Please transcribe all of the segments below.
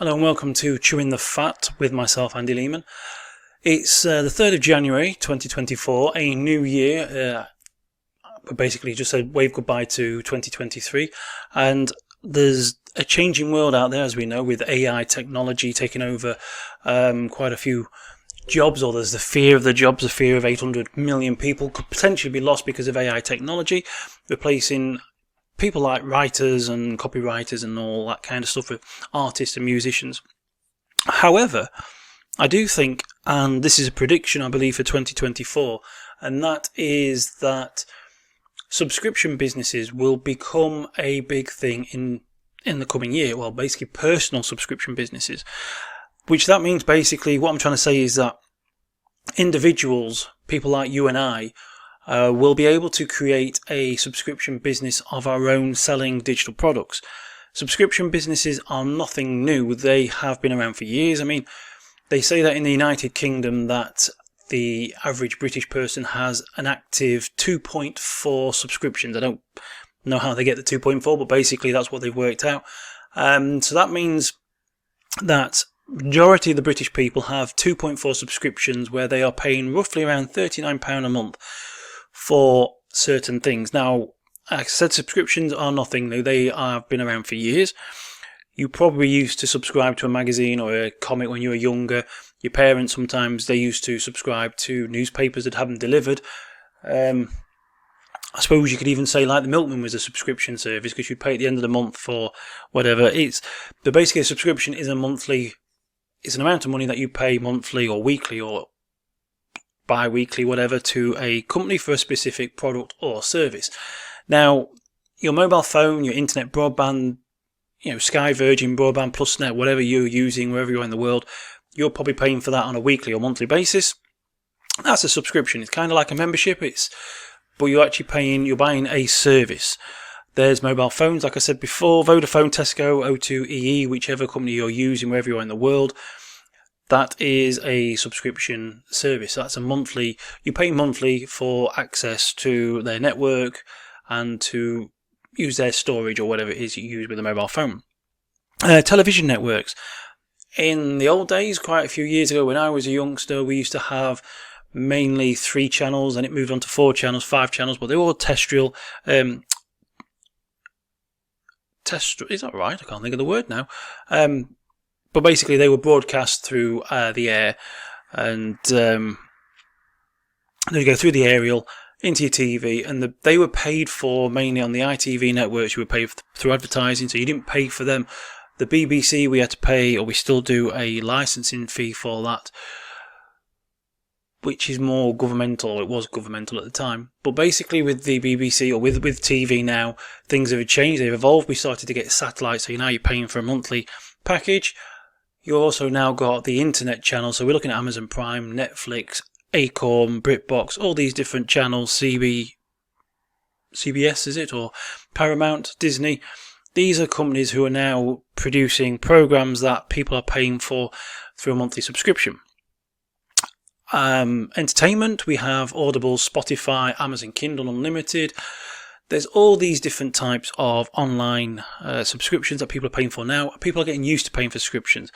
Hello and welcome to Chewing the Fat with myself, Andy Lehman. It's the 3rd of January 2024, a new year. We basically just said wave goodbye to 2023, and there's a changing world out there, as we know, with AI technology taking over quite a few jobs, or there's the fear of the jobs, the fear of 800 million people could potentially be lost because of AI technology, replacing people like writers and copywriters and all that kind of stuff with artists and musicians. However, I do think, and this is a prediction I believe for 2024, and that is that subscription businesses will become a big thing in the coming year. Well, basically personal subscription businesses, which that means basically what I'm trying to say is that individuals, people like you and I, we'll be able to create a subscription business of our own selling digital products. Subscription businesses are nothing new. They have been around for years. I mean, they say that in the United Kingdom that the average British person has an active 2.4 subscriptions. I don't know how they get the 2.4, but basically that's what they've worked out. So that means that majority of the British people have 2.4 subscriptions where they are paying roughly around £39 a month for certain things. Now, like I said, subscriptions are nothing new. They have been around for years. You probably used to subscribe to a magazine or a comic when you were younger. Your parents, sometimes they used to subscribe to newspapers that have them delivered. I suppose you could even say like the Milkman was a subscription service because you'd pay at the end of the month for whatever. But basically a subscription is it's an amount of money that you pay monthly or weekly or bi-weekly, whatever, to a company for a specific product or service. Now, your mobile phone, your internet broadband, Sky, Virgin, Broadband, Plusnet, whatever you're using, wherever you are in the world, you're probably paying for that on a weekly or monthly basis. That's a subscription. It's kind of like a membership, but you're buying a service. There's mobile phones, like I said before, Vodafone, Tesco, O2, EE, whichever company you're using, wherever you are in the world. That is a subscription service. That's you pay monthly for access to their network and to use their storage or whatever it is you use with a mobile phone. Television networks. In the old days, quite a few years ago when I was a youngster, we used to have mainly 3 channels, and it moved on to 4 channels, 5 channels, but they were all terrestrial. Is that right? I can't think of the word now. But basically, they were broadcast through the air, and then you go through the aerial into your TV, and they were paid for mainly on the ITV networks. You were paid through advertising, so you didn't pay for them. The BBC, we had to pay, or we still do, a licensing fee for that, which is more governmental. It was governmental at the time. But basically, with the BBC or with TV now, things have changed. They've evolved. We started to get satellite, so now you're paying for a monthly package. You've also now got the internet channel, so we're looking at Amazon Prime, Netflix, Acorn, BritBox, all these different channels, CBS is it, or Paramount, Disney. These are companies who are now producing programs that people are paying for through a monthly subscription. Entertainment, we have Audible, Spotify, Amazon Kindle Unlimited. There's all these different types of online subscriptions that people are paying for now. People are getting used to paying for subscriptions.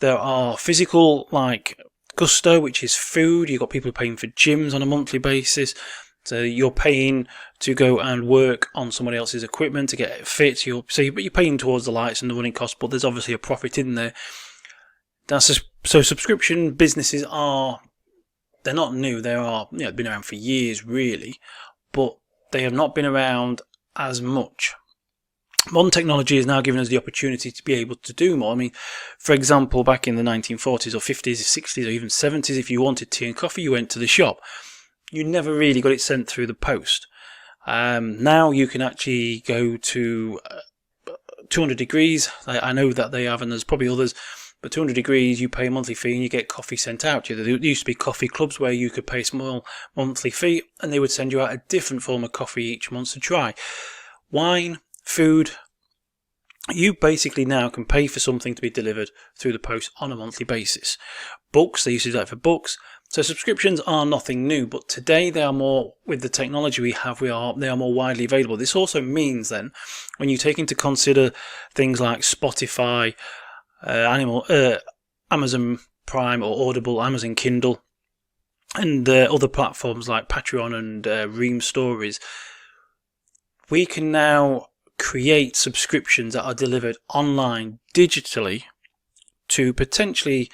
There are physical, like Gusto, which is food. You've got people paying for gyms on a monthly basis. So you're paying to go and work on somebody else's equipment to get it fit. You're paying towards the lights and the running costs, but there's obviously a profit in there. So subscription businesses they're not new. They are, been around for years, really, but they have not been around as much. Modern technology has now given us the opportunity to be able to do more. I mean, for example, back in the 1940s or 50s, 60s or even 70s, if you wanted tea and coffee, you went to the shop. You never really got it sent through the post. Now you can actually go to 200 Degrees. I know that they have, and there's probably others. But 200 Degrees, you pay a monthly fee and you get coffee sent out to you. There used to be coffee clubs where you could pay a small monthly fee and they would send you out a different form of coffee each month to try. Wine, food, you basically now can pay for something to be delivered through the post on a monthly basis. Books, they used to do that for books. So subscriptions are nothing new, but today they are more, with the technology we have, they are more widely available. This also means then, when you take into consider things like Spotify, Amazon Prime or Audible, Amazon Kindle, and other platforms like Patreon and Ream Stories, we can now create subscriptions that are delivered online digitally to potentially,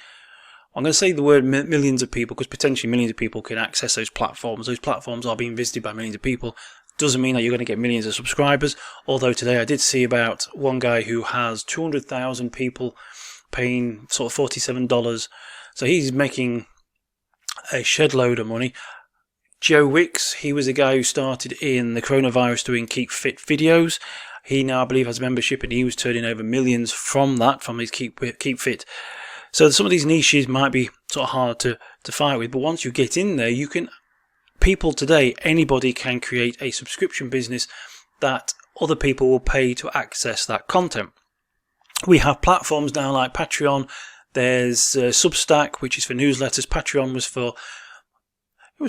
I'm going to say the word millions of people, because potentially millions of people can access those platforms. Those platforms are being visited by millions of people. Doesn't mean that you're going to get millions of subscribers. Although today I did see about one guy who has 200,000 people paying sort of $47. So he's making a shed load of money. Joe Wicks, he was a guy who started in the coronavirus doing Keep Fit videos. He now, I believe, has a membership, and he was turning over millions from that, from his Keep Fit. So some of these niches might be sort of hard to fight with, but once you get in there, people today, anybody can create a subscription business that other people will pay to access that content. We have platforms now like Patreon. There's Substack, which is for newsletters. Patreon was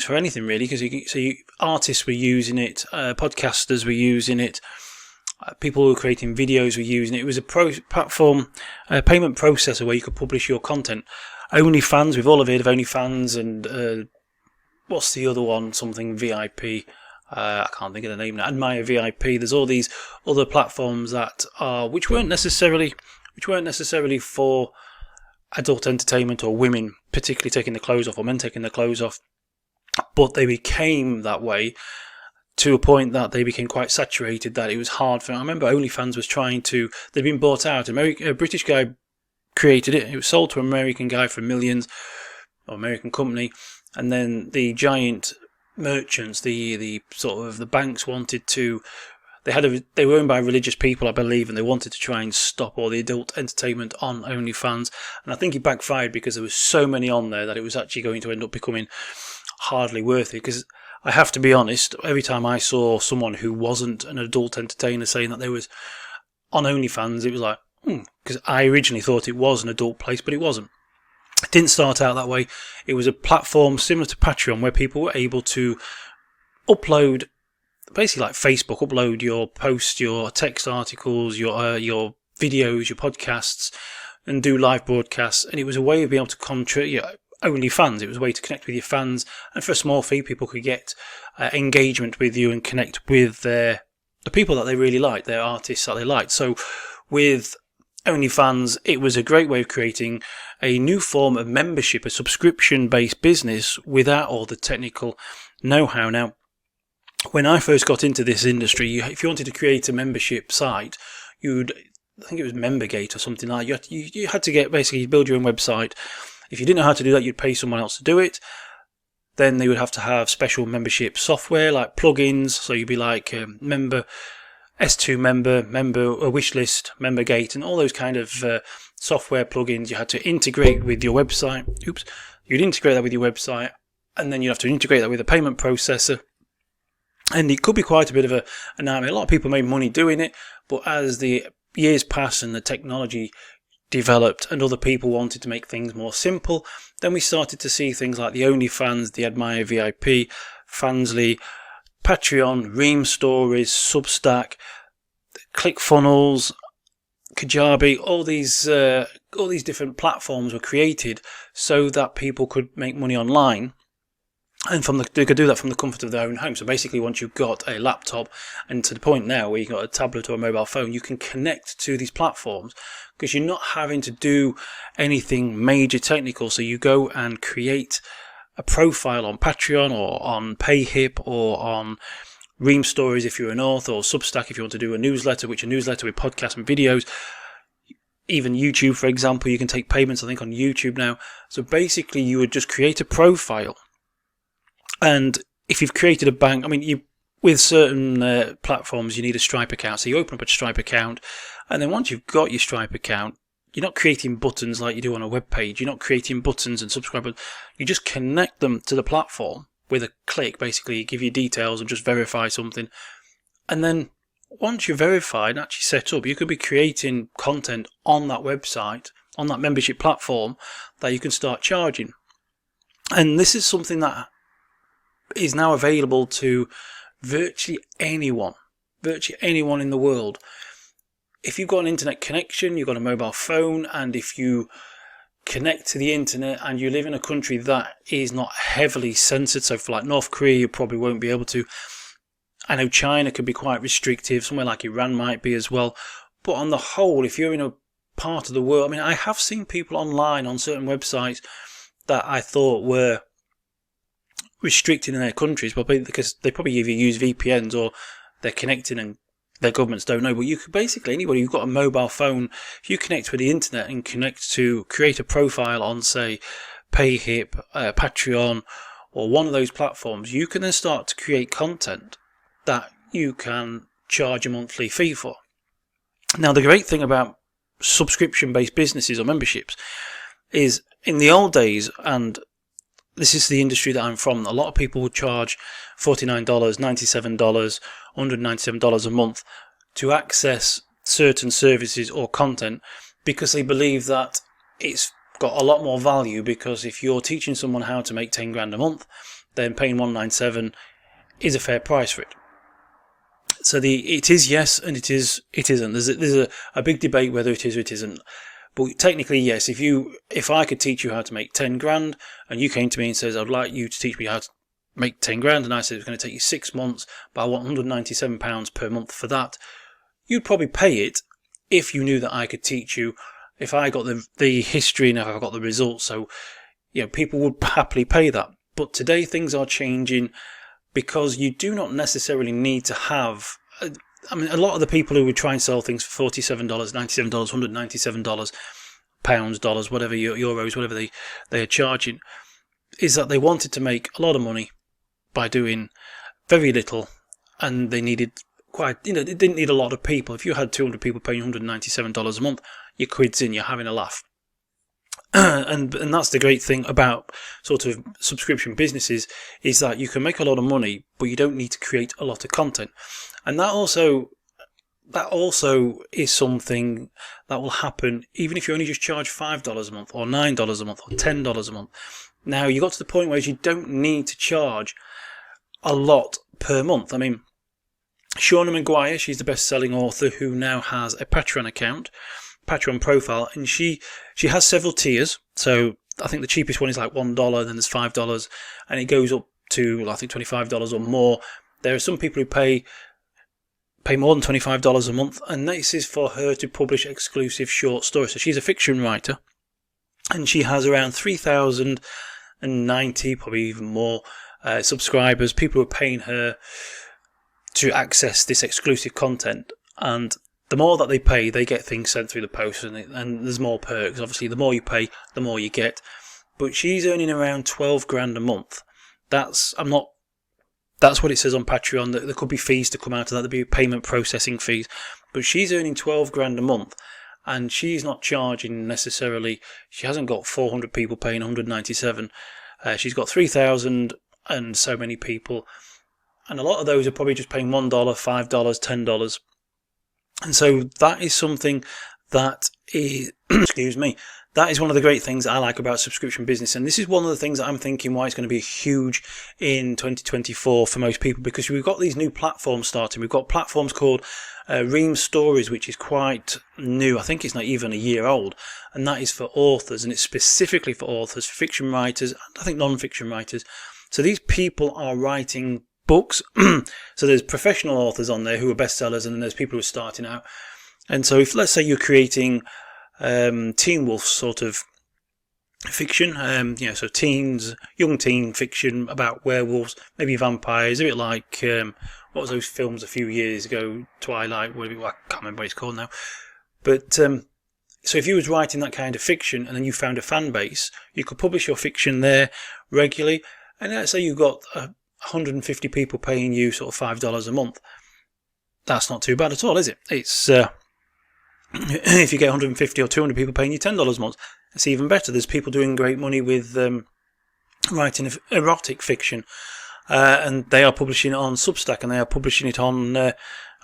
for anything really, because artists were using it, podcasters were using it, people who were creating videos were using it. It was a platform, a payment processor where you could publish your content. OnlyFans, we've all heard of OnlyFans, and what's the other one? Something VIP. I can't think of the name now. Admire VIP. There's all these other platforms that are which weren't necessarily for adult entertainment or women particularly taking the clothes off or men taking the clothes off, but they became that way to a point that they became quite saturated, that it was hard for. I remember OnlyFans was they'd been bought out. A British guy created it. It was sold to an American guy for millions, or American company, and then the giant merchants, the sort of the banks wanted to. They were owned by religious people, I believe, and they wanted to try and stop all the adult entertainment on OnlyFans. And I think it backfired because there was so many on there that it was actually going to end up becoming hardly worth it. Because I have to be honest, every time I saw someone who wasn't an adult entertainer saying that they was on OnlyFans, it was like, because I originally thought it was an adult place, but it wasn't. It didn't start out that way. It was a platform similar to Patreon where people were able to upload, basically like Facebook, upload your posts, your text articles, your videos, your podcasts, and do live broadcasts. And it was a way of being able to contribute. OnlyFans, it was a way to connect with your fans, and for a small fee, people could get engagement with you and connect with the people that they really liked, their artists that they liked. So with OnlyFans, it was a great way of creating a new form of membership, a subscription-based business without all the technical know-how. Now, when I first got into this industry, if you wanted to create a membership site, I think it was MemberGate or something like that. You had to basically build your own website. If you didn't know how to do that, you'd pay someone else to do it. Then they would have to have special membership software like plugins. So you'd be like member, S2 member, a wishlist, MemberGate, and all those kind of software plugins you had to integrate with your website. You'd integrate that with your website, and then you'd have to integrate that with a payment processor. And it could be quite a bit of a nightmare. A lot of people made money doing it, but as the years passed and the technology developed and other people wanted to make things more simple, then we started to see things like the OnlyFans, the Admire VIP, Fansly, Patreon, Ream Stories, Substack, ClickFunnels, Kajabi. All these different platforms were created so that people could make money online. And they could do that from the comfort of their own home. So basically, once you've got a laptop, and to the point now where you've got a tablet or a mobile phone, you can connect to these platforms because you're not having to do anything major technical. So you go and create a profile on Patreon or on PayHip or on Ream Stories if you're an author, or Substack if you want to do a newsletter, which a newsletter with podcasts and videos. Even YouTube, for example, you can take payments, I think, on YouTube now. So basically, you would just create a profile. And if you've created a bank, with certain platforms, you need a Stripe account. So you open up a Stripe account, and then once you've got your Stripe account, you're not creating buttons like you do on a web page. You're not creating buttons and subscribe buttons. You just connect them to the platform with a click. Basically, you give your details and just verify something. And then once you're verified and actually set up, you could be creating content on that website, on that membership platform, that you can start charging. And this is something that is now available to virtually anyone in the world. if you've got an internet connection, you've got a mobile phone, and if you connect to the internet and you live in a country that is not heavily censored, so for like North Korea, you probably won't be able to. I know China could be quite restrictive, somewhere like Iran might be as well. But on the whole, if you're in a part of the world, I mean, I have seen people online on certain websites that I thought were restricted in their countries, probably because they probably either use VPNs or they're connecting and their governments don't know. But you could basically, anybody who's got a mobile phone, if you connect with the internet and connect to create a profile on, say, PayHip, Patreon, or one of those platforms, you can then start to create content that you can charge a monthly fee for. Now, the great thing about subscription-based businesses or memberships is in the old days, and this is the industry that I'm from, a lot of people would charge $49, $97, $197 a month to access certain services or content because they believe that it's got a lot more value, because if you're teaching someone how to make 10 grand a month, then paying $197 is a fair price for it. So it is yes and it isn't. There's a big debate whether it is or it isn't. But technically, yes. If I could teach you how to make 10 grand, and you came to me and says, "I'd like you to teach me how to make 10 grand," and I said it's going to take you 6 months, but I want £197 per month for that, you'd probably pay it if you knew that I could teach you. If I got the history and if I got the results, so people would happily pay that. But today things are changing, because you do not necessarily need to have. I mean, a lot of the people who would try and sell things for $47, $97, $197, pounds, dollars, whatever, euros, whatever they are charging, is that they wanted to make a lot of money by doing very little, and they needed it didn't need a lot of people. If you had 200 people paying $197 a month, your quid's in, you're having a laugh. And that's the great thing about sort of subscription businesses, is that you can make a lot of money, but you don't need to create a lot of content. And that also is something that will happen even if you only just charge $5 a month or $9 a month or $10 a month. Now, you got to the point where you don't need to charge a lot per month. I mean, Shauna Maguire, she's the best-selling author who now has a Patreon profile, and she has several tiers. So I think the cheapest one is like $1, then there's $5, and it goes up to I think $25 or more. There are some people who pay more than $25 a month, and this is for her to publish exclusive short stories. So she's a fiction writer, and she has around 3,090, probably even more, subscribers. People who are paying her to access this exclusive content, and the more that they pay, they get things sent through the post, and there's more perks. Obviously, the more you pay, the more you get. But she's earning around 12 grand a month. That's what it says on Patreon. That there could be fees to come out of that. There'll be payment processing fees, but she's earning 12 grand a month, and she's not charging necessarily. She hasn't got 400 people paying 197. She's got 3,000 and so many people, and a lot of those are probably just paying $1, $5, $10. And so that is something that is, excuse me, that is one of the great things I like about subscription business. And this is one of the things that I'm thinking why it's going to be huge in 2024 for most people, because we've got these new platforms starting. We've got platforms called Ream Stories, which is quite new. I think it's not even a year old. And that is for authors, and it's specifically for authors, fiction writers, and I think non-fiction writers. So these people are writing books. So there's professional authors on there who are bestsellers, and then there's people who are starting out. And so if, let's say, you're creating Teen Wolf sort of fiction, so young teen fiction about werewolves, maybe vampires, a bit like what was those films a few years ago, Twilight, I can't remember what it's called now. But so if you was writing that kind of fiction and then you found a fan base, you could publish your fiction there regularly, and let's say you've got 150 people paying you sort of $5 a month. That's not too bad at all, is it? It's if you get 150 or 200 people paying you $10 a month, it's even better. There's people doing great money with writing erotic fiction, and they are publishing it on Substack, and they are publishing it on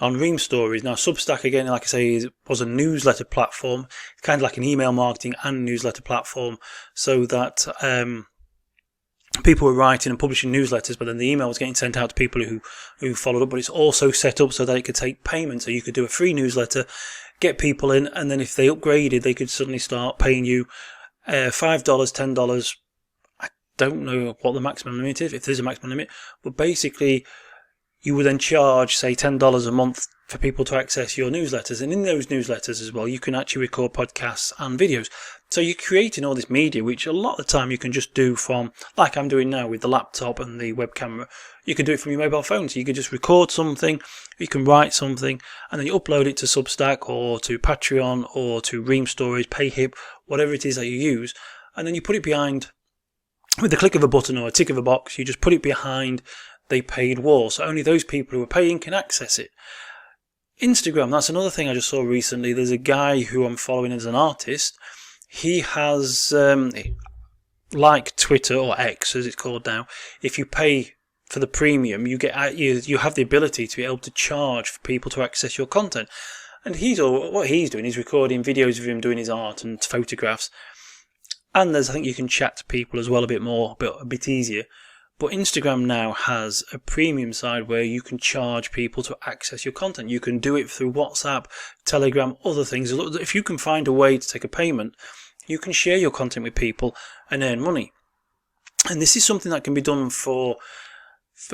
Ream Stories. Now, Substack, again, like I say, was a newsletter platform, kind of like an email marketing and newsletter platform, so that people were writing and publishing newsletters, but then the email was getting sent out to people who followed up. But it's also set up so that it could take payment, so you could do a free newsletter, get people in, and then if they upgraded, they could suddenly start paying you $5, $10. I don't know what the maximum limit is, if there's a maximum limit, but basically you would then charge, say, $10 a month for people to access your newsletters. And in those newsletters as well, you can actually record podcasts and videos. So you're creating all this media, which a lot of the time you can just do from, like I'm doing now with the laptop and the web camera. You can do it from your mobile phone. So you can just record something, you can write something, and then you upload it to Substack or to Patreon or to Ream Stories, Payhip, whatever it is that you use. And then you put it behind, with the click of a button or a tick of a box, you just put it behind the paid wall. So only those people who are paying can access it. Instagram, that's another thing I just saw recently. There's a guy who I'm following as an artist. He has, like Twitter or X as it's called now, if you pay for the premium, you have the ability to be able to charge for people to access your content. And what he's doing is recording videos of him doing his art and photographs. And I think you can chat to people as well a bit easier. But Instagram now has a premium side where you can charge people to access your content. You can do it through WhatsApp, Telegram, other things. If you can find a way to take a payment, you can share your content with people and earn money. And this is something that can be done for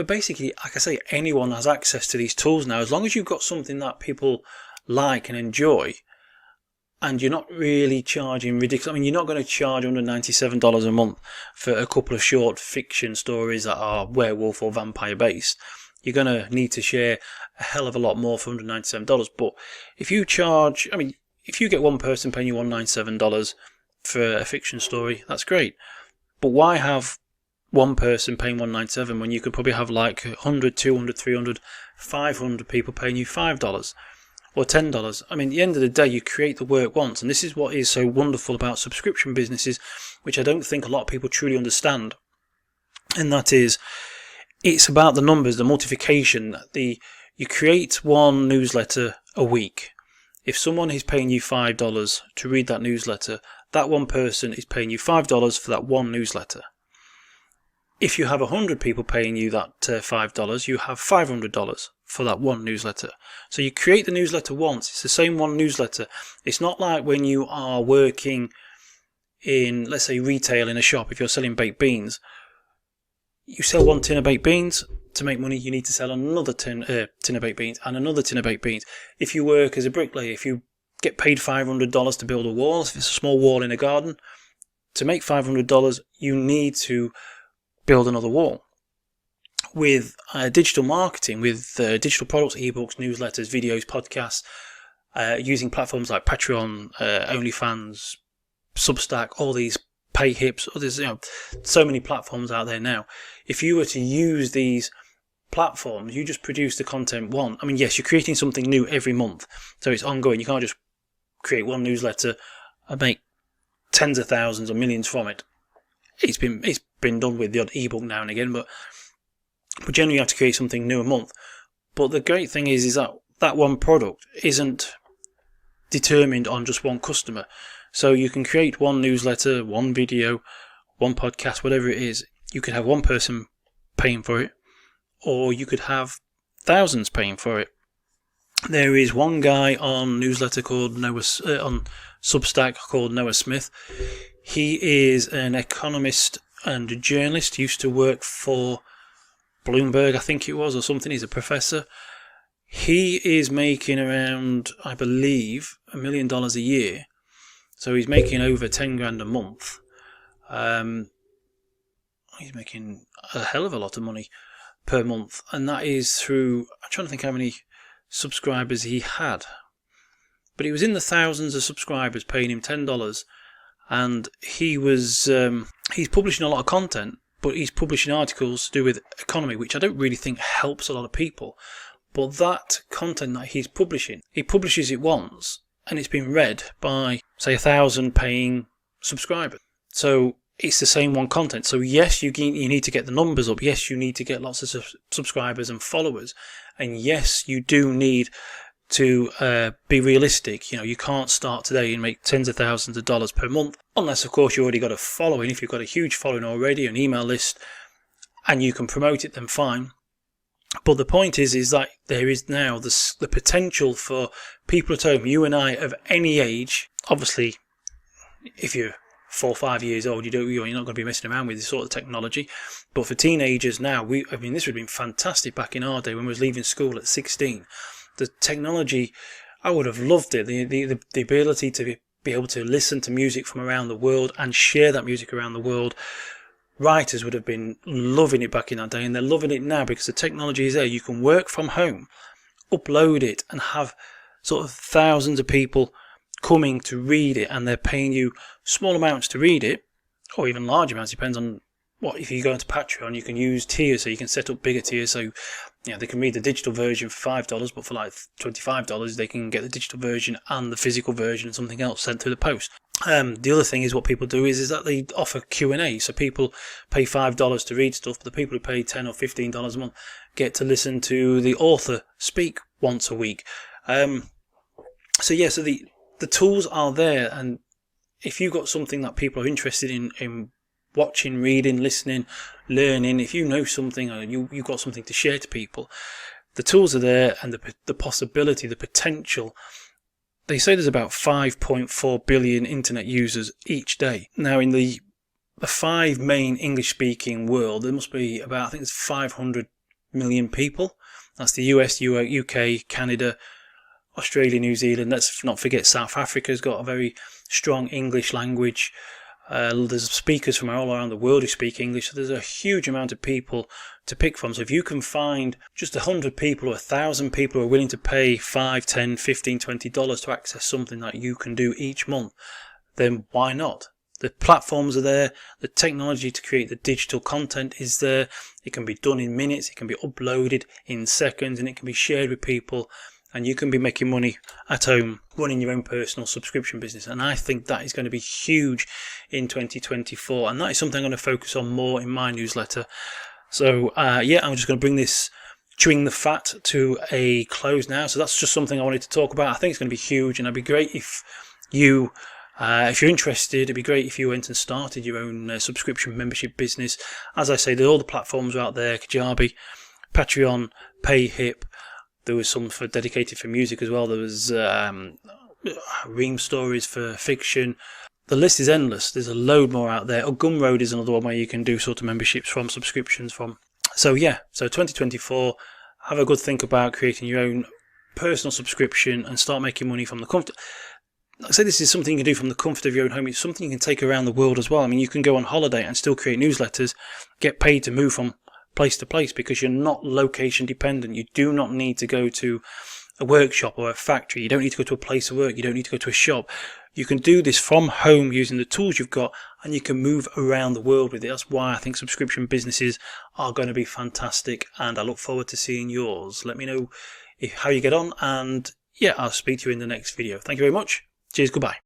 basically, like I say, anyone has access to these tools now. As long as you've got something that people like and enjoy, and you're not really charging ridiculous. I mean, you're not going to charge $197 a month for a couple of short fiction stories that are werewolf or vampire based. You're going to need to share a hell of a lot more for $197. But if you get one person paying you $197 for a fiction story, that's great. But why have one person paying $197 when you could probably have like 100, 200, 300, 500 people paying you $5? Or $10. I mean, at the end of the day, you create the work once. And this is what is so wonderful about subscription businesses, which I don't think a lot of people truly understand. And that is, it's about the numbers, the multiplication. You create one newsletter a week. If someone is paying you $5 to read that newsletter, that one person is paying you $5 for that one newsletter. If you have 100 people paying you that $5, you have $500 for that one newsletter. So you create the newsletter once. It's the same one newsletter. It's not like when you are working in, let's say, retail in a shop. If you're selling baked beans, you sell one tin of baked beans. To make money, you need to sell another tin of baked beans and another tin of baked beans. If you work as a bricklayer, if you get paid $500 to build a wall, if it's a small wall in a garden, to make $500, you need to build another wall. With digital marketing, with digital products, ebooks, newsletters, videos, podcasts, using platforms like Patreon, OnlyFans, Substack, all these Payhips, there's so many platforms out there now. If you were to use these platforms, you just produce the content once. I mean, yes, you're creating something new every month, so it's ongoing. You can't just create one newsletter and make tens of thousands or millions from it. It's been done with the odd ebook now and again, but generally you have to create something new a month. But the great thing is that one product isn't determined on just one customer. So you can create one newsletter, one video, one podcast, whatever it is. You could have one person paying for it, or you could have thousands paying for it. There is one guy on newsletter called on Substack called Noah Smith. He is an economist and a journalist. He used to work for Bloomberg, I think it was, or something. He's a professor. He is making around, I believe, $1 million a year. So he's making over 10 grand a month. He's making a hell of a lot of money per month. And that is through, I'm trying to think how many subscribers he had. But he was in the thousands of subscribers paying him $10. And he's publishing a lot of content, but he's publishing articles to do with economy, which I don't really think helps a lot of people. But that content that he's publishing, he publishes it once, and it's been read by, say, 1,000 paying subscribers. So it's the same one content. So yes, you need to get the numbers up. Yes, you need to get lots of subscribers and followers. And yes, you do need to be realistic. You can't start today and make tens of thousands of dollars per month, unless, of course, you already got a following. If you've got a huge following already, an email list, and you can promote it, then fine. But the point is that there is now the potential for people at home, you and I, of any age. Obviously, if you're 4 or 5 years old, you're not going to be messing around with this sort of technology. But for teenagers now, this would have been fantastic back in our day when we was leaving school at 16. The technology, I would have loved it. The ability to be able to listen to music from around the world and share that music around the world. Writers would have been loving it back in that day, and they're loving it now because the technology is there. You can work from home, upload it, and have sort of thousands of people coming to read it, and they're paying you small amounts to read it, or even large amounts, depends on what. If you go into Patreon, you can use tiers, so you can set up bigger tiers, so they can read the digital version for $5, but for like $25 they can get the digital version and the physical version and something else sent through the post. The other thing is what people do is that they offer Q&A, so people pay $5 to read stuff, but the people who pay $10 or $15 a month get to listen to the author speak once a week. So the tools are there, and if you've got something that people are interested in watching, reading, listening, learning, if you know something or you've got something to share to people, the tools are there, and the possibility, the potential. They say there's about 5.4 billion internet users each day. Now, in the 5 main English-speaking world, there must be about, I think it's 500 million people. That's the US, UK, Canada, Australia, New Zealand. Let's not forget South Africa's got a very strong English language. There's speakers from all around the world who speak English, so there's a huge amount of people to pick from. So if you can find just 100 people or 1,000 people who are willing to pay $5, $10, $15, $20 to access something that you can do each month, then why not? The platforms are there, the technology to create the digital content is there, it can be done in minutes, it can be uploaded in seconds, and it can be shared with people, and you can be making money at home running your own personal subscription business. And I think that is going to be huge in 2024, and that is something I'm going to focus on more in my newsletter. So I'm just going to bring this Chewing the Fat to a close now. So that's just something I wanted to talk about. I think it's going to be huge, and it'd be great if you're interested, it'd be great if you went and started your own subscription membership business. As I say, all the platforms are out there: Kajabi, Patreon, PayHip. There was some dedicated for music as well. There was Ream Stories for fiction. The list is endless. There's a load more out there. Gumroad is another one where you can do sort of memberships from, subscriptions from. So 2024, have a good think about creating your own personal subscription and start making money from the comfort. Like I say, this is something you can do from the comfort of your own home. It's something you can take around the world as well. I mean, you can go on holiday and still create newsletters, get paid to move from place to place because you're not location dependent. You do not need to go to a workshop or a factory. You don't need to go to a place of work. You don't need to go to a shop. You can do this from home using the tools you've got, and you can move around the world with it. That's why I think subscription businesses are going to be fantastic, and I look forward to seeing yours. Let me know how you get on, and I'll speak to you in the next video. Thank you very much. Cheers. Goodbye.